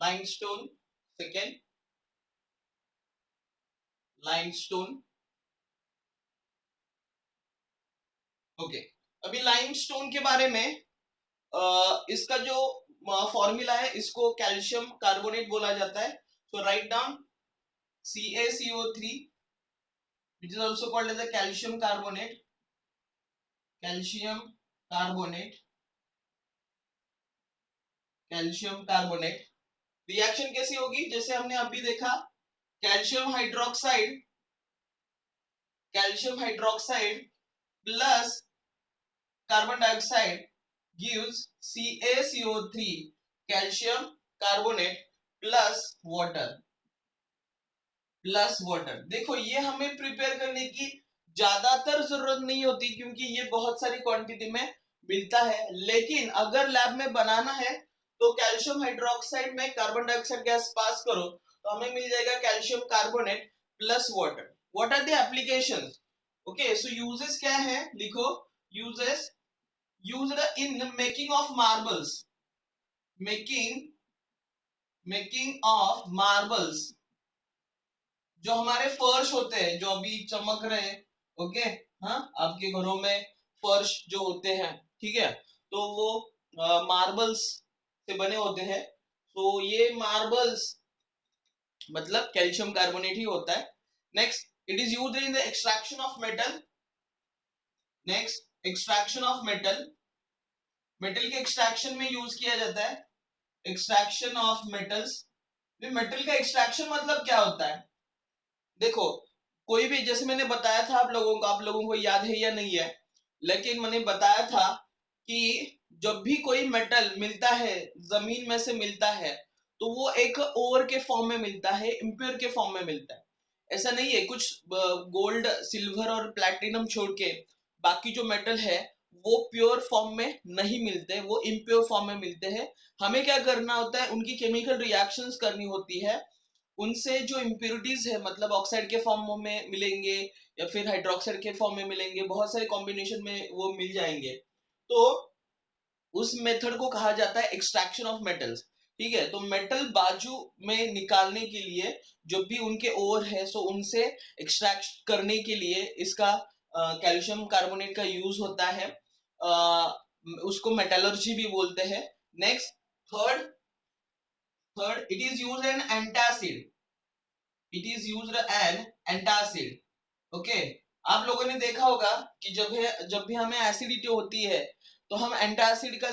Limestone, second limestone. Okay, अभी limestone के बारे में इसका जो फॉर्मूला है, इसको कैल्शियम कार्बोनेट बोला जाता है। So write down CaCO3 which is also called as a calcium carbonate, calcium carbonate, calcium carbonate। Reaction कैसी होगी, जैसे हमने अभी देखा, calcium hydroxide, calcium hydroxide plus carbon dioxide gives CaCO3, calcium carbonate plus water, plus water. देखो ये हमें prepare करने की ज्यादातर जरूरत नहीं होती क्योंकि ये बहुत सारी क्वांटिटी में मिलता है, लेकिन अगर लैब में बनाना है तो कैल्शियम हाइड्रोक्साइड में कार्बन डाइऑक्साइड गैस पास करो तो हमें मिल जाएगा calcium carbonate plus water. What are the applications? Okay, so uses क्या है, लिखो। Uses, used in making of marbles, making making of marbles, जो हमारे फर्श होते हैं जो अभी चमक रहे हैं। ओके, हाँ, आपके घरों में फर्श जो होते हैं, ठीक है, तो वो मार्बल्स से बने होते हैं। तो ये मार्बल्स मतलब कैल्शियम कार्बोनेट ही होता है। Next, it is used in the extraction of metal. Next, extraction of metal, metal के एक्सट्रैक्शन में यूज किया जाता है। एक्सट्रैक्शन ऑफ मेटल्स, मेटल का एक्सट्रैक्शन मतलब क्या होता है? देखो, कोई भी, जैसे मैंने बताया था आप लोगों को याद है या नहीं है, लेकिन मैंने बताया था कि जब भी कोई मेटल मिलता है, जमीन में से मिलता है, तो वो एक ओर के फॉर्म में मिलता है, इम्प्योर के फॉर्म में मिलता है। ऐसा नहीं है, कुछ गोल्ड सिल्वर और प्लैटिनम छोड़ के बाकी जो मेटल है वो प्योर फॉर्म में नहीं मिलते, वो इम्प्योर फॉर्म में मिलते हैं। हमें क्या करना होता है, उनकी केमिकल रिएक्शंस करनी होती है, उनसे जो इम्प्योरिटीज है, मतलब ऑक्साइड के फॉर्म में मिलेंगे या फिर हाइड्रोक्साइड के फॉर्म में मिलेंगे, बहुत सारे कॉम्बिनेशन में वो मिल जाएंगे। तो उस मेथड को कहा जाता है एक्सट्रैक्शन ऑफ मेटल्स। ठीक है, तो मेटल बाजू में निकालने के लिए जो भी उनके ओर है, सो उनसे एक्सट्रैक्ट करने के लिए इसका कैल्शियम कार्बोनेट का यूज होता है। उसको मेटलर्जी भी बोलते हैं। Next, third third it is use N antacid, it is used N antacid. Okay, आप लोगों ने देखा होगा कि जब भी हमें एसिडिटी होती है तो हम एंटासिड का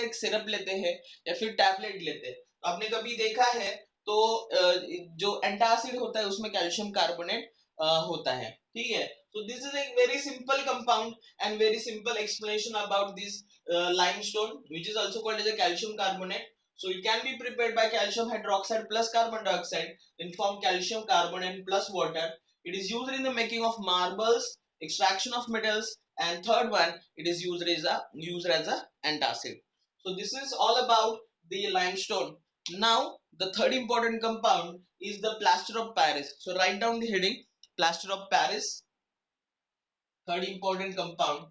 एक सिरप लेते हैं या फिर टैबलेट लेते हैं। तो आपने कभी देखा है तो जो एंटासिड होता है उसमें कैल्शियम कार्बोनेट होता है। ठीक है, so this is a very simple compound and very simple explanation about this limestone, which is also called as a calcium carbonate. So it can be prepared by calcium hydroxide plus carbon dioxide, then form calcium carbonate plus water. It is used in the making of marbles, extraction of metals, and third one, it is used as a antacid. So this is all about the limestone. Now the third important compound is the plaster of Paris. So write down the heading, plaster of Paris. Third important compound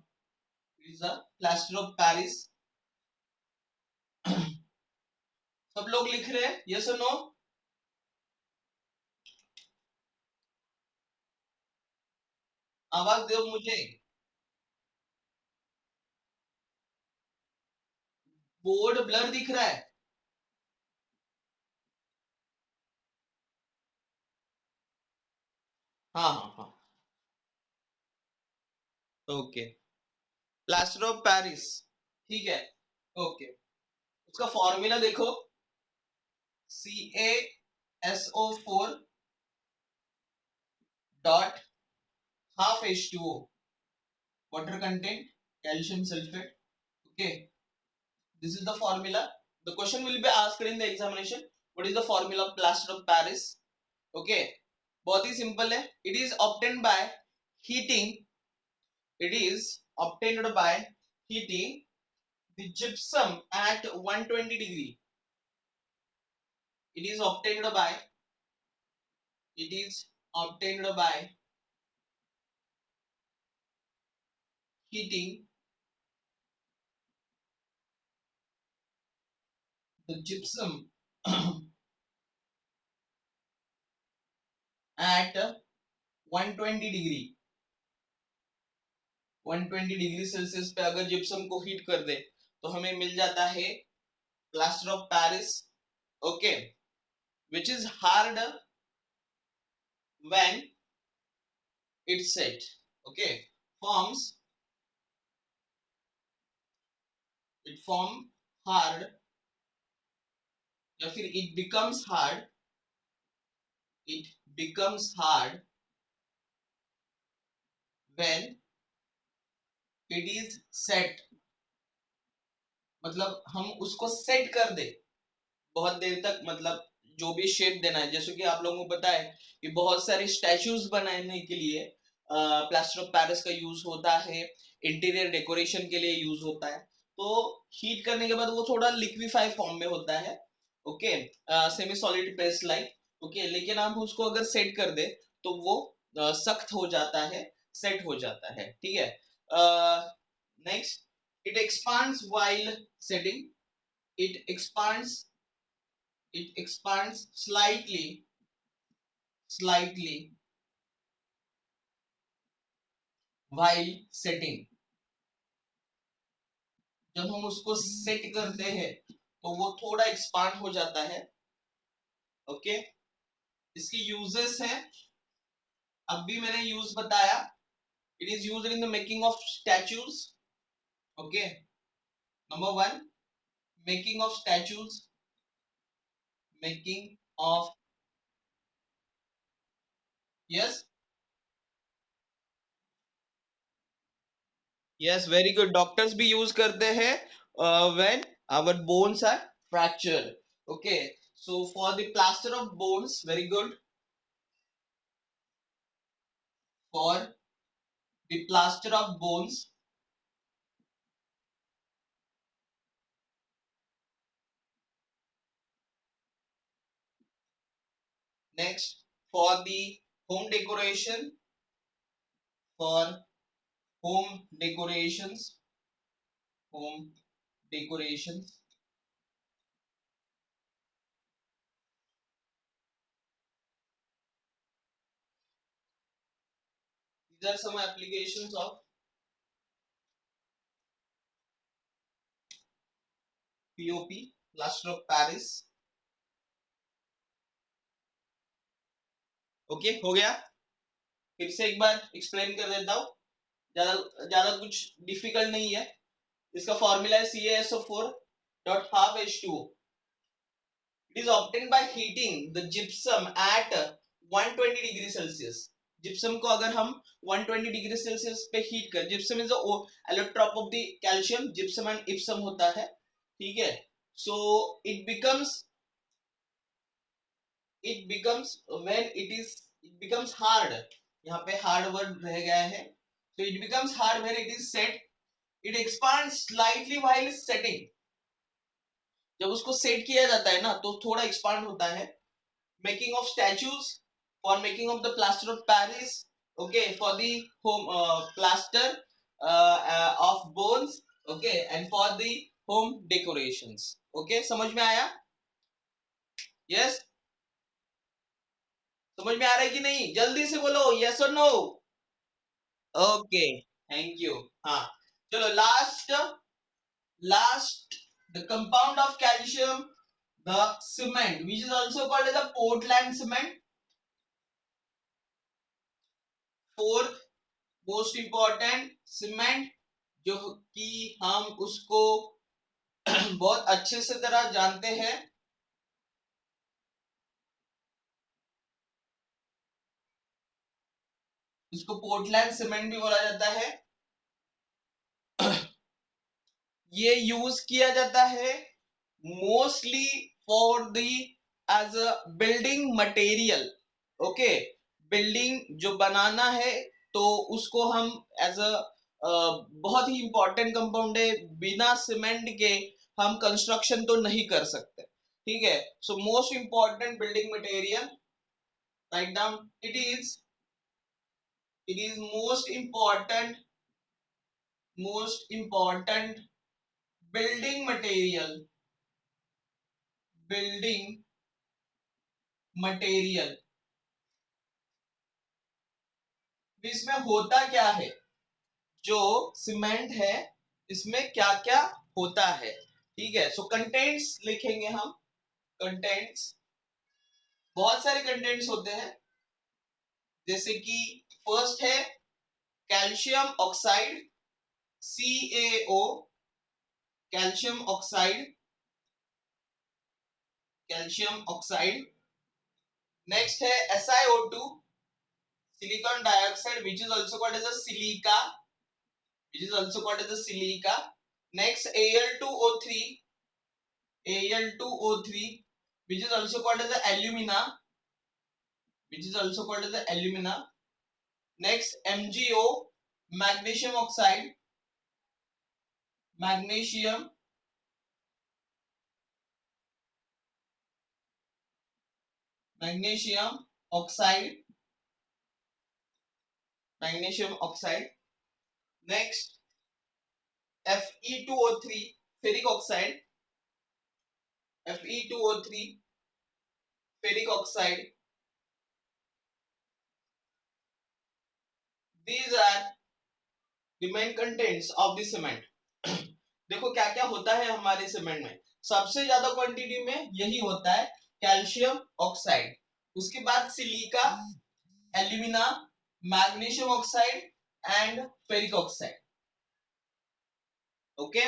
is the plaster of Paris. सब लोग लिख रहे हैं, yes or no? आवाज दो मुझे। Board blur दिख रहा है। हाँ हाँ हाँ, ओके, प्लास्टर ऑफ पेरिस, ठीक है। ओके, उसका फॉर्मूला देखो, CaSO4 dot half H2O, water content, calcium sulfate. Okay, this is the formula. The question will be asked in the examination. What is the formula of plaster of Paris? Okay, बहुत ही simple है। It is obtained by heating. It is obtained by heating the gypsum at 120 degree. It is obtained by it is obtained by heating the gypsum at 120 degree 120 degree Celsius पे अगर gypsum को heat कर दे तो हमें मिल जाता है plaster of Paris. Okay, which is hard when it's set. Okay, forms it form hard या फिर it becomes hard when it is set. मतलब हम उसको सेट कर दे बहुत देर तक, मतलब जो भी शेप देना है. जैसे कि आप लोगों को पता है कि बहुत सारे स्टैचूज बनाने के लिए प्लास्टर ऑफ पेरिस का यूज होता है, इंटीरियर डेकोरेशन के लिए यूज होता है. तो हीट करने के बाद वो थोड़ा लिक्विफाई फॉर्म में होता है. Okay, semi solid paste like. Okay, लेकिन आप उसको अगर सेट कर दे तो वो सख्त हो जाता है, सेट हो जाता है. ठीक है. Next, it expands while setting. it expands it expands slightly while setting. जब हम उसको सेट करते हैं तो वो थोड़ा एक्सपांड हो जाता है. ओके, इसकी यूजेस हैं, अब भी मैंने यूज बताया. It is used in the making of statues. Okay, number one, making of statues, making of. Yes, yes, very good. Doctors भी यूज करते हैं when our bones are fractured. Okay, so for the plaster of bones, very good, for the plaster of bones. Next, for the home decoration, for home decorations, home decorations. These are some applications of POP, plaster of Paris. Okay, हो गया. फिर से एक बार explain कर देता हूँ, ज्यादा ज्यादा कुछ डिफिकल्ट नहीं है. इसका फॉर्मूला है CaSO4.12H2O. It is obtained by heating the gypsum at 120 degree Celsius. Gypsum को अगर हम 120 डिग्री सेल्सियस पे हीट कर, gypsum is allotrope of the calcium, gypsum and Epson होता है. ठीक है. So it becomes it becomes when it becomes hard. यहाँ पे हार्ड वर्ड रह गया है. So it becomes hard when it is set. It expands slightly while setting. जब उसको सेट किया जाता है ना तो थोड़ा एक्सपांड होता है. Making of statues, for making of the plaster of Paris. Okay, for the home plaster of bones. Okay, and for the home decorations. Okay, समझ में आया? Yes, समझ में आ रहा है कि नहीं? जल्दी से बोलो yes or no. Okay, thank you. हाँ, चलो last the compound of calcium, the cement, which is also called as a Portland cement. Fourth most important cement, जो कि हम उसको बहुत अच्छे से तरह जानते हैं, इसको पोर्टलैंड सीमेंट भी बोला जाता है. ये यूज किया जाता है mostly for the as a building material. Okay, building जो बनाना है तो उसको हम एज अ बहुत ही इंपॉर्टेंट कंपाउंड है. बिना सीमेंट के हम कंस्ट्रक्शन तो नहीं कर सकते. ठीक है. So most important building material, write down, it is most important building material building material. इसमें होता क्या है, जो सीमेंट है इसमें क्या क्या होता है, ठीक है। सो कंटेंट्स लिखेंगे हम। कंटेंट्स, बहुत सारे कंटेंट्स होते हैं, जैसे कि फर्स्ट है calcium oxide, CaO, calcium oxide, calcium oxide. Next है SiO2, silicon dioxide, which is also called as a silica, which is also called as a silica. Next Al2O3, Al2O3, which is also called as the alumina, which is also called as the alumina. Next MgO, magnesium oxide, magnesium, magnesium oxide, magnesium oxide. Next Fe2O3, ferric oxide, Fe2O3, ferric oxide. These are the main contents of the cement. देखो क्या क्या होता है हमारे cement में। सबसे ज्यादा quantity में यही होता है कैल्शियम ऑक्साइड, उसके बाद silica, alumina, magnesium oxide and ferric oxide. Okay,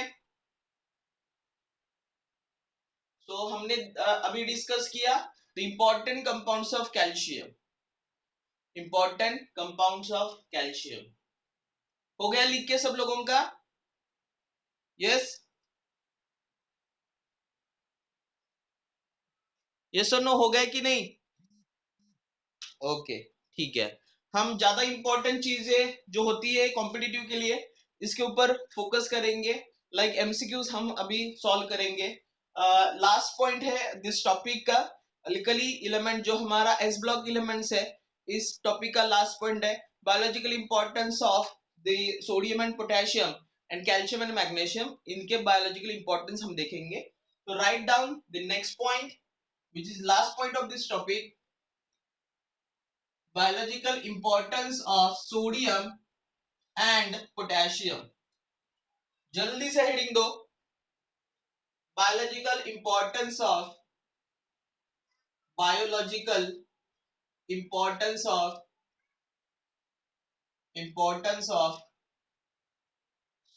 so हमने अभी डिस्कस किया the important compounds of calcium, important compounds of calcium. हो गया लिख के सब लोगों का? यस, यस और नो हो गया कि नहीं? ओके, ठीक है। हम ज्यादा इंपॉर्टेंट चीजें जो होती है कॉम्पिटिटिव के लिए इसके ऊपर फोकस करेंगे, लाइक एमसीक्यूज हम अभी सॉल्व करेंगे। लास्ट पॉइंट है दिस टॉपिक का, अल्कली एलिमेंट जो हमारा एस ब्लॉक एलिमेंट्स है, इस टॉपिक का लास्ट पॉइंट है biological importance of the sodium and potassium and calcium and magnesium, इनके बायोलॉजिकल इंपॉर्टेंस हम देखेंगे। तो write down the next point which is last point of this topic, biological importance of sodium and potassium। जल्दी से heading दो, biological importance of, biological importance of, importance of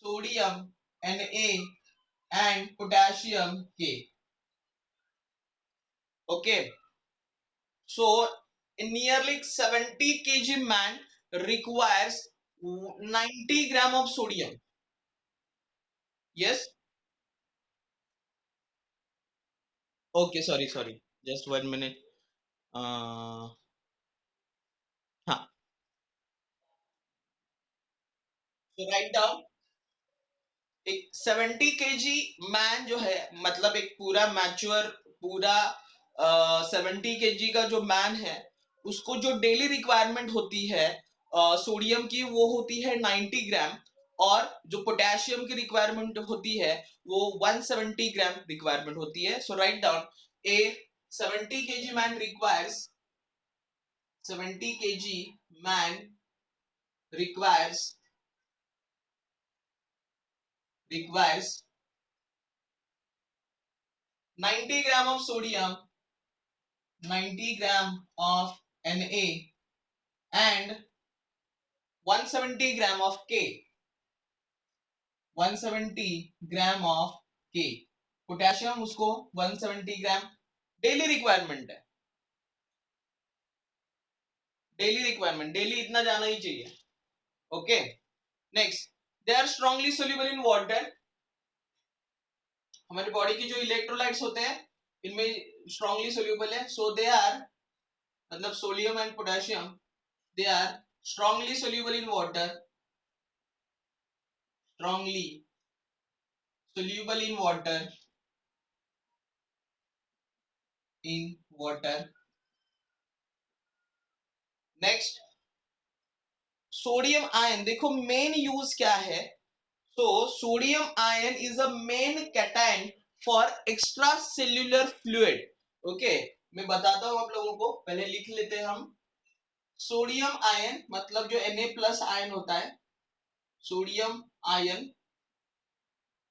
sodium Na and potassium K। Okay, so in nearly 70 kg man requires 90 gram of sodium। Yes, okay, sorry, just 1 minute। हाँ, so write down एक 70 KG man जो है, मतलब एक पूरा mature, पूरा 70 KG का जो मैन है, उसको जो डेली रिक्वायरमेंट होती है सोडियम की वो होती है 90 ग्राम, और जो पोटेशियम की रिक्वायरमेंट होती है वो 170 ग्राम रिक्वायरमेंट होती है। So write down A 70 KG man requires, 70 KG man requires 90 gram of sodium, 90 gram of Na and 170 gram of K, 170 gram of K। Potassium उसको 170 ग्राम डेली रिक्वायरमेंट है, डेली रिक्वायरमेंट, डेली इतना जाना ही चाहिए। Okay, next they are strongly soluble in water. हमारी body की जो electrolytes होते हैं इनमें स्ट्रांगली सोल्यूबल है। सो दे आर, मतलब sodium and potassium, they are strongly soluble in water, strongly soluble in water, in water। Next sodium ion, देखो main use क्या है। So sodium ion is a main cation for extra cellular fluid. Okay, मैं बताता हूं आप लोगों को, पहले लिख लेते हैं हम। सोडियम आयन मतलब जो Na+ आयन होता है, sodium ion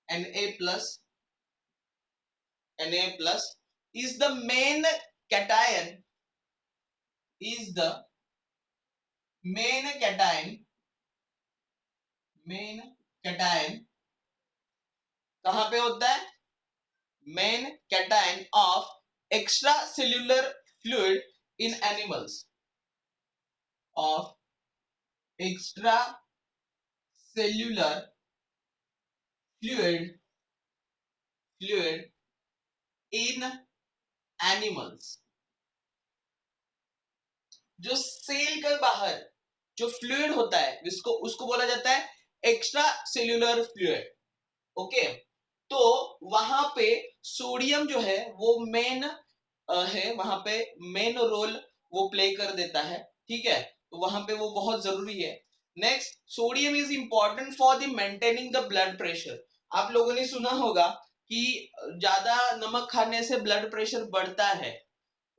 Na+ is the main cation, is the main cation कहां पे होता है? Main cation of extra cellular fluid in animals, of extra cellular fluid in animals. जो सेल के बाहर जो फ्लूइड होता है उसको उसको बोला जाता है एक्स्ट्रा सेल्यूलर फ्लूइड। ओके, तो वहां पे सोडियम जो है वो मेन है, वहां पे मेन रोल वो प्ले कर देता है। ठीक है, तो वहां पे वो बहुत जरूरी है। Next, sodium is important for the maintaining the blood pressure. आप लोगों ने सुना होगा कि ज्यादा नमक खाने से ब्लड प्रेशर बढ़ता है।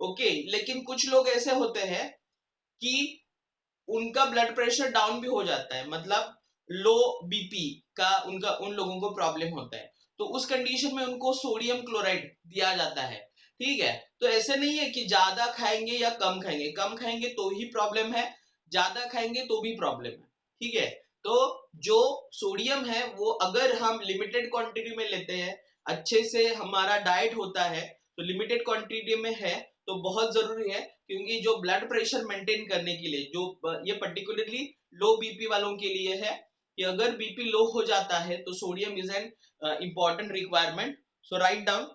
ओके, लेकिन कुछ लोग ऐसे होते हैं कि उनका ब्लड प्रेशर डाउन भी हो जाता है, मतलब लो बीपी का उनका उन लोगों को प्रॉब्लम होता है, तो उस कंडीशन में उनको सोडियम क्लोराइड दिया जाता है। ठीक है, तो ऐसे नहीं है कि ज्यादा खाएंगे या कम खाएंगे, कम खाएंगे तो ही प्रॉब्लम है, ज्यादा खाएंगे तो भी प्रॉब्लम है। ठीक है, तो जो सोडियम है वो अगर हम लिमिटेड क्वांटिटी में लेते हैं, अच्छे से हमारा डाइट होता है, तो लिमिटेड क्वांटिटी में है तो बहुत जरूरी है, क्योंकि जो ब्लड प्रेशर मेंटेन करने के लिए, जो ये पर्टिकुलरली लो बीपी वालों के लिए है, कि अगर बीपी लो हो जाता है तो sodium is an important requirement. So write down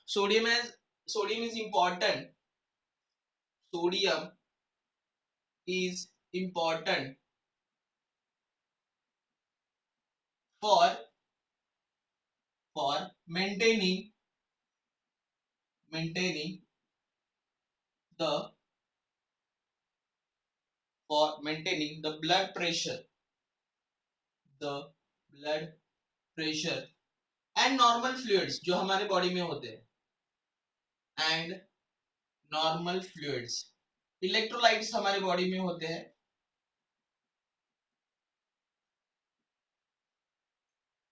sodium is important, sodium is important for maintaining the blood pressure, the blood pressure and normal fluids जो हमारे बॉडी में होते हैं, एंड नॉर्मल फ्लूइड्स, इलेक्ट्रोलाइट्स हमारे बॉडी में होते हैं।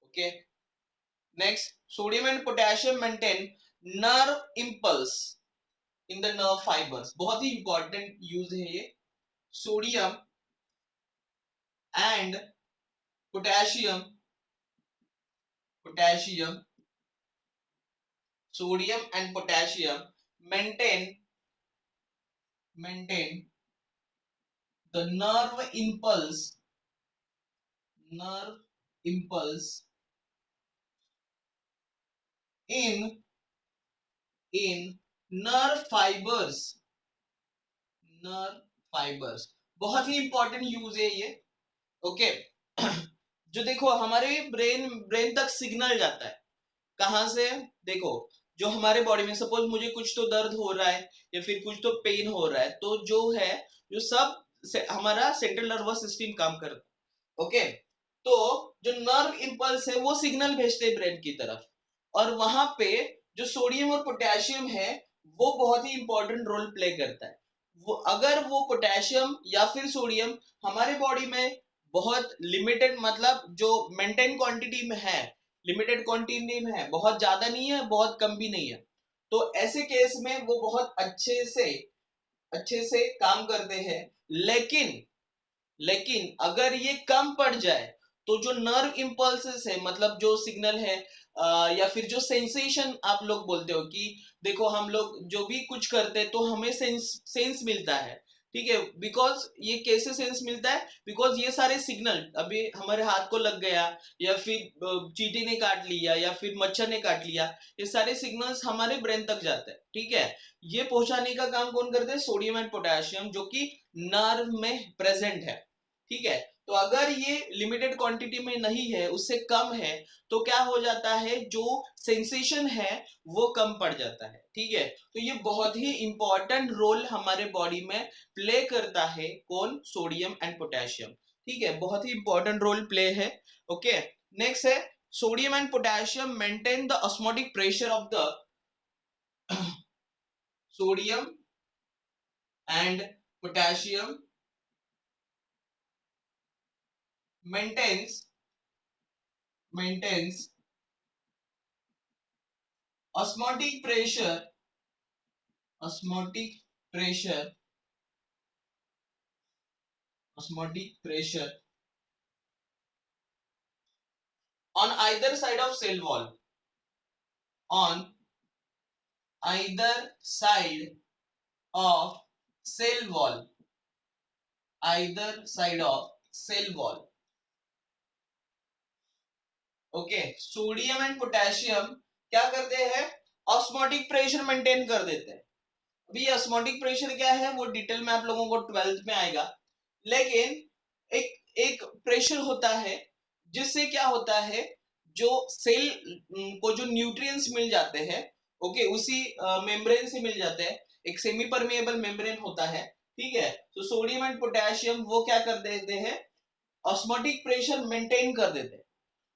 Okay, next, sodium and potassium maintain nerve impulse in the nerve fibres. बहुत ही इंपॉर्टेंट यूज है ये। Sodium and potassium potassium sodium and potassium maintain the nerve impulse in nerve fibers बहुत ही important use है ये। Okay, जो देखो हमारे brain तक सिग्नल जाता है, कहां से? देखो, जो हमारे बॉडी में सपोज मुझे कुछ तो दर्द हो रहा है या फिर कुछ तो पेन हो रहा है, तो जो है जो सब हमारा सेंट्रल नर्वस सिस्टम काम करता है। ओके, तो जो नर्व इंपल्स है वो सिग्नल भेजते हैं ब्रेन की तरफ, और वहां पे जो सोडियम और पोटेशियम है वो बहुत ही इंपॉर्टेंट रोल प्ले करता है। वो अगर वो पोटेशियम या फिर सोडियम हमारे बॉडी में बहुत लिमिटेड, मतलब जो मेंटेन क्वांटिटी में है, लिमिटेड क्वांटिटी में है, बहुत ज्यादा नहीं है बहुत कम भी नहीं है, तो ऐसे केस में वो बहुत अच्छे से काम करते हैं। लेकिन अगर ये कम पड़ जाए तो जो नर्व इंपल्सेस है, मतलब जो सिग्नल है या फिर जो सेंसेशन आप लोग बोलते हो कि देखो हम लोग जो भी कुछ करते हैं तो हमें सेंस मिलता है। ठीक है, बिकॉज ये कैसे सेंस मिलता है? बिकॉज ये सारे सिग्नल अभी हमारे हाथ को लग गया या फिर चींटी ने काट लिया या फिर मच्छर ने काट लिया, ये सारे सिग्नल्स हमारे ब्रेन तक जाते हैं। ठीक है, ये पहुंचाने का काम कौन करते हैं? सोडियम एंड पोटेशियम, जो कि नर्व में प्रेजेंट है। ठीक है, तो अगर ये लिमिटेड क्वांटिटी में नहीं है, उससे कम है, तो क्या हो जाता है? जो सेंसेशन है वो कम पड़ जाता है। ठीक है, तो ये बहुत ही इंपॉर्टेंट रोल हमारे बॉडी में प्ले करता है। कौन? Sodium and potassium. ठीक है, बहुत ही इंपॉर्टेंट रोल प्ले है। ओके, नेक्स्ट है sodium and potassium maintain the osmotic pressure of the sodium and potassium maintains osmotic pressure osmotic pressure osmotic pressure on either side of cell wall, on either side of cell wall, either side of cell wall. Okay, sodium and potassium क्या करते हैं, osmotic pressure maintain कर देते हैं। अभी ये osmotic pressure क्या है वो डिटेल में आप लोगों को 12th में आएगा, लेकिन एक एक प्रेशर होता है जिससे क्या होता है, जो सेल को जो न्यूट्रिएंट्स मिल जाते हैं, ओके, उसी मेम्ब्रेन से मिल जाते हैं, एक सेमी परमेएबल मेम्ब्रेन होता है, ठीक है। तो सोडियम एंड पोटेशियम वो क्या कर देते हैं, ऑस्मोटिक प्रेशर मेंटेन कर देते हैं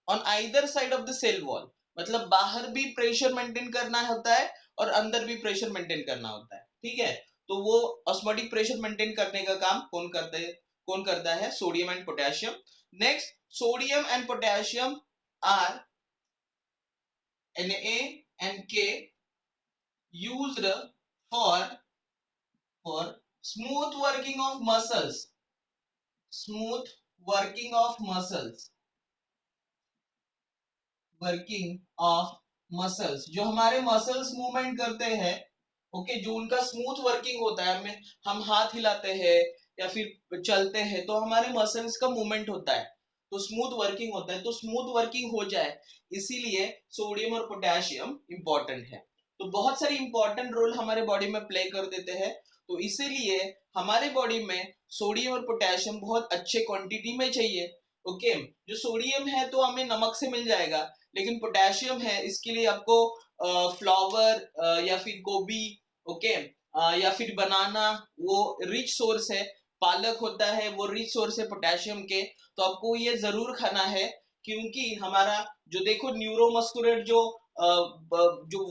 on either side of the cell wall. मतलब बाहर भी प्रेशर मेंटेन करना होता है और अंदर भी प्रेशर मेंटेन करना होता है, ठीक है। तो वो ऑस्मोटिक प्रेशर मेंटेन करने का काम कौन करता है, sodium and potassium. Next, sodium and potassium are Na and K used for smooth working of muscles, smooth working of muscles, working of muscles, जो हमारे मसल्स मूवमेंट करते हैं, ओके, जो उनका स्मूथ वर्किंग होता है, हमें हम हाथ हिलाते हैं या फिर चलते हैं तो हमारे मसल्स का मूवमेंट होता है, तो स्मूथ वर्किंग होता है, तो स्मूथ वर्किंग हो जाए इसीलिए सोडियम और पोटेशियम इंपॉर्टेंट है। तो बहुत सारी इंपॉर्टेंट रोल हमारे बॉडी में प्ले कर देते हैं, तो इसीलिए हमारे बॉडी में सोडियम और पोटेशियम बहुत अच्छे क्वांटिटी में चाहिए। ओके, जो सोडियम है तो हमें नमक से मिल जाएगा, लेकिन पोटेशियम है इसके लिए आपको फ्लावर या फिर गोभी, ओके, या फिर बनाना, वो रिच सोर्स है। पालक होता है वो रिच सोर्स है पोटेशियम के, तो आपको ये जरूर खाना है, क्योंकि हमारा जो देखो न्यूरोमस्कुलर जो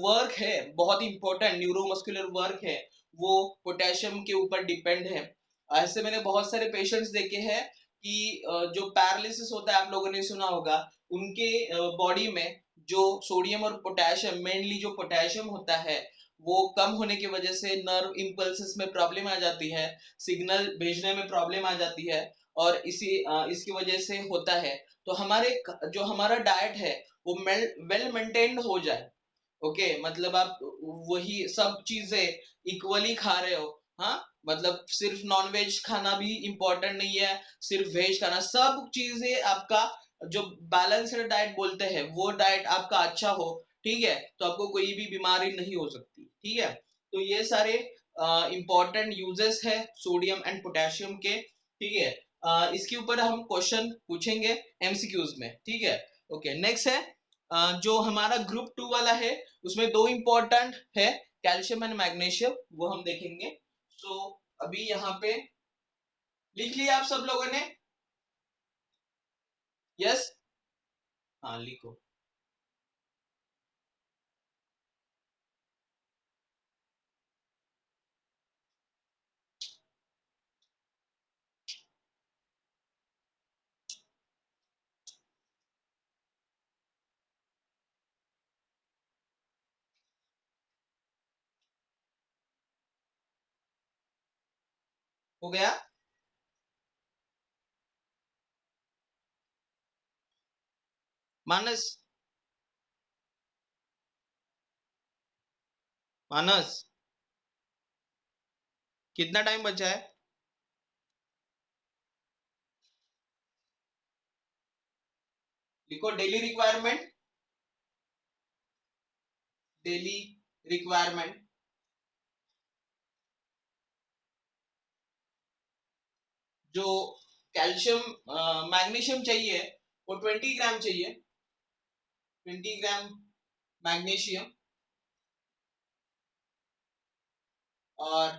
वर्क है, बहुत इंपॉर्टेंट न्यूरोमस्कुलर वर्क है, वो पोटेशियम के ऊपर डिपेंड है। ऐसे मैंने बहुत सारे पेशेंट्स देखे हैं कि जो पैरालिसिस होता है, आप लोगों ने सुना होगा, उनके बॉडी में जो सोडियम और पोटेशियम, मेनली जो पोटेशियम होता है, वो कम होने की वजह से नर्व इम्पल्सेस में प्रॉब्लम आ जाती है, सिग्नल भेजने में प्रॉब्लम आ जाती है, और इसकी वजह से होता है। तो हमारे जो हमारा डाइट है वो वेल मेंटेन्ड हो जाए, ओके, मतलब आप वही सब चीजें इक्वली खा रहे हो, हाँ, मतलब सिर्फ नॉन वेज खाना भी इंपॉर्टेंट नहीं है, सिर्फ वेज खाना, सब चीजें आपका जो बैलेंस्ड डाइट बोलते हैं वो डाइट आपका अच्छा हो, ठीक है, तो आपको कोई भी बीमारी नहीं हो सकती, ठीक है। तो ये सारे इंपॉर्टेंट यूजेस है सोडियम एंड पोटेशियम के, ठीक है। इसके ऊपर हम क्वेश्चन पूछेंगे एमसीक्यूज में, ठीक है। ओके, नेक्स्ट है जो हमारा ग्रुप 2 वाला है, उसमें दो इंपॉर्टेंट है, कैल्शियम एंड मैग्नीशियम, वो हम देखेंगे। सो अभी यहाँ पे लिख लिया आप सब लोगों ने, यस, हाँ लिखो। हो गया, मानस, मानस, कितना टाइम बचा है, लिखो डेली रिक्वायरमेंट, डेली रिक्वायरमेंट, जो कैल्शियम मैग्नीशियम चाहिए वो 20 ग्राम चाहिए, 20 ग्राम मैग्नीशियम, और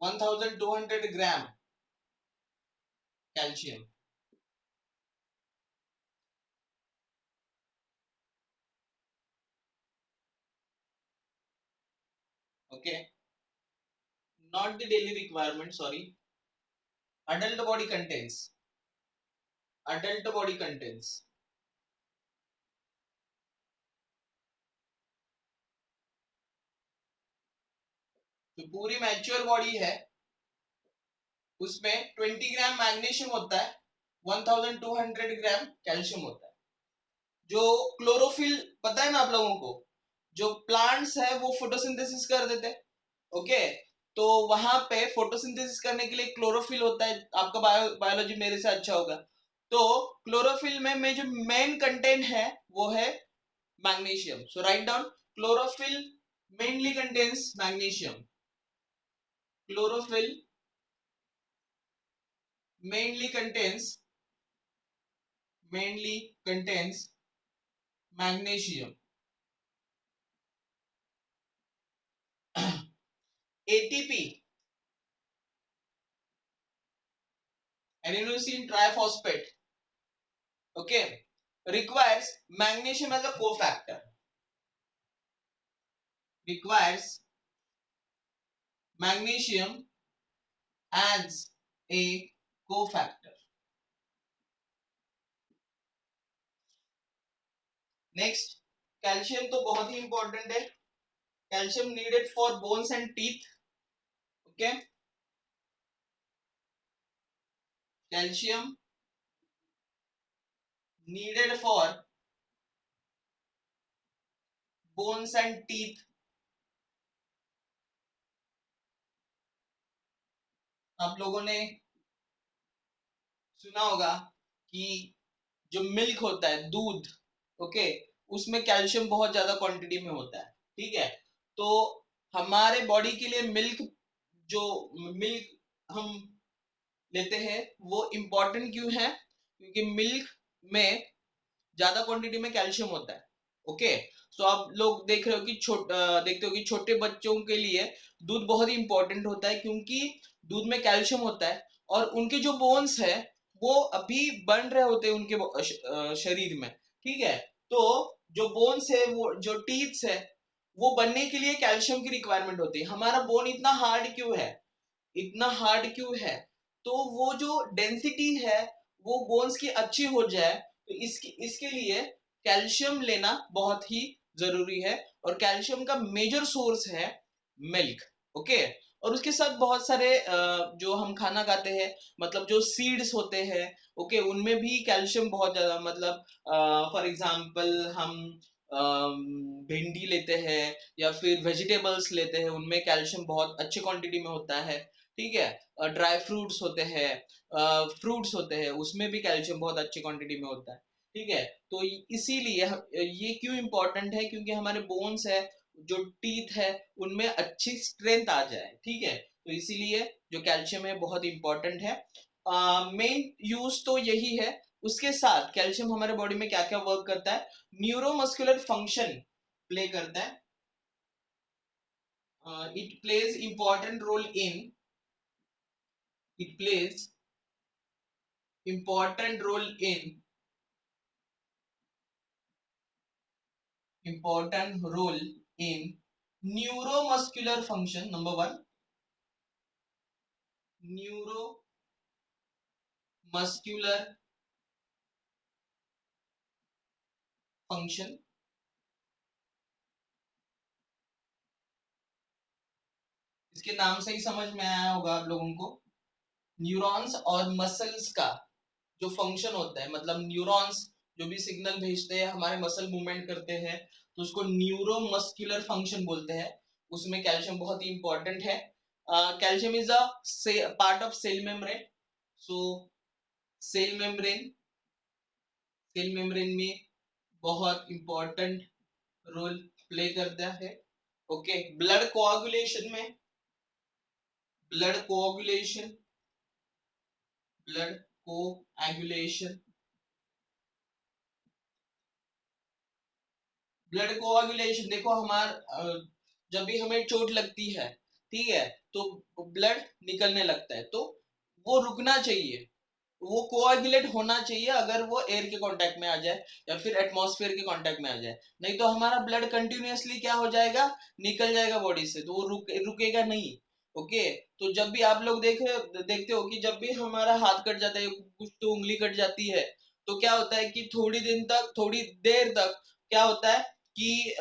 1200 ग्राम calcium. Okay, not the daily requirement, sorry, adult body contains, adult body contains, जो पूरी मैच्योर बॉडी है उसमें 20 ग्राम मैग्नीशियम होता है, 1200 ग्राम कैल्शियम होता है। जो क्लोरोफिल पता है ना आप लोगों को, जो प्लांट्स है वो फोटोसिंथेसिस कर देते हैं, ओके, तो वहां पे फोटोसिंथेसिस करने के लिए क्लोरोफिल होता है। आपका बायोलॉजी मेरे से अच्छा होगा। तो क्लोरोफिल में जो मेन कंटेंट है वो है magnesium. So write down, chlorophyll mainly contains magnesium, chlorophyll mainly contains magnesium. ATP, adenosine triphosphate, okay, requires magnesium as a cofactor, requires magnesium as a cofactor. Next, calcium तो बहुत ही important है। Calcium needed for bones and teeth, okay, calcium needed for bones and teeth। आप लोगों ने सुना होगा कि जो मिल्क होता है, दूध, ओके, उसमें कैल्शियम बहुत ज्यादा क्वांटिटी में होता है, ठीक है। तो हमारे बॉडी के लिए मिल्क, जो मिल्क हम लेते हैं वो इम्पोर्टेंट क्यों है? क्योंकि मिल्क में ज्यादा क्वांटिटी में कैल्शियम होता है, ओके। सो आप लोग देख रहे हो कि देखते हो कि छोटे बच्चों के लिए दूध बहुत ही इंपॉर्टेंट होता है, क्योंकि दूध में कैल्शियम होता है और उनके जो बोन्स है वो अभी बन रहे होते हैं उनके शरीर में, ठीक है। तो जो बोन्स है, वो जो टीथ्स है, वो बनने के लिए कैल्शियम की रिक्वायरमेंट होती है। हमारा बोन इतना हार्ड क्यों है, इतना हार्ड क्यों है? तो वो जो डेंसिटी है वो बोन्स की अच्छी हो जाए, तो इसके लिए कैल्शियम लेना बहुत ही जरूरी है। और कैल्शियम का मेजर सोर्स है मिल्क, ओके। और उसके साथ बहुत सारे जो हम खाना खाते हैं, मतलब जो सीड्स होते हैं, ओके, उनमें भी कैल्शियम बहुत ज्यादा, मतलब फॉर एग्जांपल हम भिंडी लेते हैं या फिर वेजिटेबल्स लेते हैं, उनमें कैल्शियम बहुत अच्छी क्वांटिटी में होता है, ठीक है। ड्राई फ्रूट्स होते हैं, फ्रूट्स होते हैं, उसमें भी कैल्शियम बहुत अच्छी क्वांटिटी में होता है, ठीक है। तो इसीलिए ये क्यों इंपॉर्टेंट है? क्योंकि हमारे बोन्स है, जो टीथ है, उनमें अच्छी स्ट्रेंथ आ जाए, ठीक है। तो इसीलिए जो कैल्शियम है बहुत इंपॉर्टेंट है। मेन यूज तो यही है। उसके साथ कैल्शियम हमारे बॉडी में क्या क्या वर्क करता है? न्यूरोमस्कुलर फंक्शन प्ले करता है। It plays important role in, it plays important role in neuromuscular function, number one, neuromuscular function। इसके नाम से ही समझ में आया होगा आप लोगों को, न्यूरॉन्स और मसल्स का जो फंक्शन होता है, मतलब न्यूरॉन्स जो भी सिग्नल भेजते हैं, हमारे मसल मूवमेंट करते हैं, तो उसको न्यूरोमस्कुलर फंक्शन बोलते हैं। उसमें कैल्शियम बहुत ही इंपॉर्टेंट है। Calcium is a part of cell membrane. So cell membrane, cell membrane में बहुत इंपॉर्टेंट रोल प्ले करता है, ओके। ब्लड कोआगुलेशन में, blood coagulation, blood coagulation, blood coagulation, देखो जब भी हमें चोट लगती है, ठीक है, तो ब्लड निकलने लगता है, तो वो रुकना चाहिए, वो कोआगुलेट होना चाहिए अगर वो एयर के कांटेक्ट में आ जाए या फिर एटमॉस्फेयर के कांटेक्ट में आ जाए, नहीं तो हमारा ब्लड कंटिन्यूअसली क्या हो जाएगा, निकल जाएगा बॉडी से, तो वो रुकेगा नहीं। ओके, तो जब भी आप लोग देखते हो कि जब भी हमारा हाथ कट जाता है, कुछ तो उंगली कट जाती है, तो क्या होता है कि थोड़ी देर तक क्या होता है कि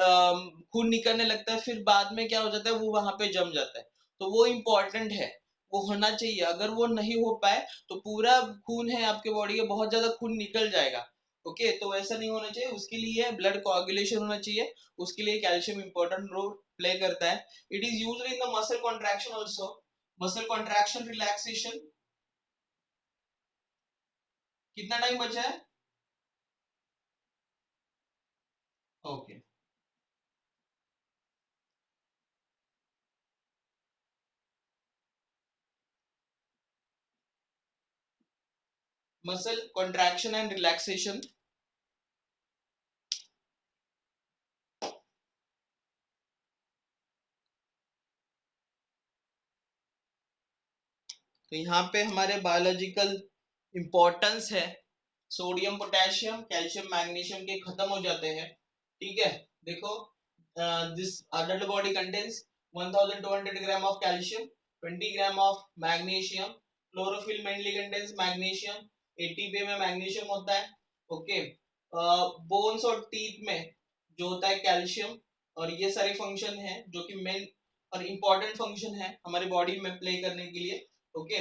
खून निकलने लगता है, फिर बाद में क्या हो जाता है, वो वहां पे जम जाता है। तो वो इम्पोर्टेंट है, वो होना चाहिए। अगर वो नहीं हो पाए तो पूरा खून है आपके बॉडी का, बहुत ज्यादा खून निकल जाएगा। ओके, तो वैसा नहीं होना चाहिए, उसके लिए ब्लड कोआगुलेशन होना चाहिए, उसके लिए कैल्शियम इंपॉर्टेंट रोल प्ले करता है। It is used in the muscle contraction also, muscle contraction relaxation. कितना टाइम बचा है? Okay, muscle contraction and relaxation. तो यहाँ पे हमारे बायोलॉजिकल इंपॉर्टेंस है, सोडियम पोटेशियम कैल्शियम मैग्नीशियम के खत्म हो जाते हैं। ठीक है, देखो, this adult body contains 1200 gram of calcium, 20 gram of magnesium, chlorophyll mainly contains magnesium, ATP में मैग्नीशियम होता है। ओके, बोन्स और टीथ में जो होता है कैल्शियम, और ये सारे फंक्शन है जो कि मेन और इंपॉर्टेंट फंक्शन है हमारी बॉडी में प्ले करने के लिए। ओके,